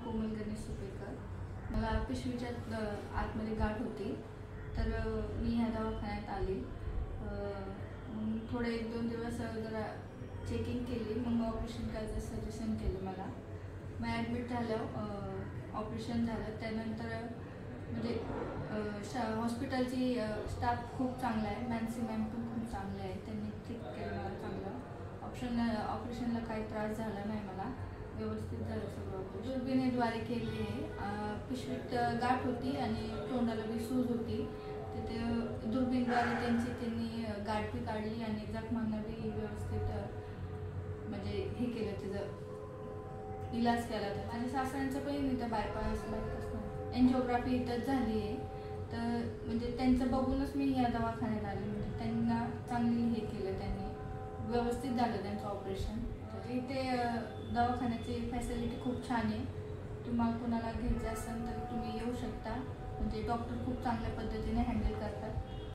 कोमल गणेश सुपेकर. मला पिशवीच्या आतमध्ये गाठ होती. तर मी ह्या दवाखान्यात आली. थोडे 1-2 दिवस जरा चेकिंग केली. मग ऑपरेशन करायचं सजेशन केलं मला. मग ॲडमिट झालं. ऑपरेशन झालं. त्यानंतर म्हणजे हॉस्पिटलची स्टाफ खूप चांगला आहे. मॅन्सी मॅम पण खूप चांगले आहे. त्यांनी ठीक केलं मला चांगलं. ऑपरेशनला काही त्रास झाला नाही मला. व्यवस्थित झालं सगळं. दुर्बिणीद्वारे केले आहे. पिशवीत गाठ होती आणि तोंडाला बी सूज होती. तिथे दुर्बिणद्वारे त्यांनी गाठ बी काढली आणि जखमांना बी व्यवस्थित म्हणजे हे केलं, तिचं इलाज केला. तर माझ्या सासऱ्यांचं पण इथं बायपास एन्जिओग्राफी इथंच झाली आहे. तर म्हणजे त्यांचं बघूनच मी या दवाखान्यात आले. म्हणजे त्यांना चांगली हे केलं, त्यांनी व्यवस्थित झालं त्यांचं ऑपरेशन. तर इथे दवाखान्याची फॅसिलिटी खूप छान आहे. तुम्हाला कोणाला घ्यायचं असेल तर तुम्ही येऊ शकता. म्हणजे डॉक्टर खूप चांगल्या पद्धतीने हँडल करतात.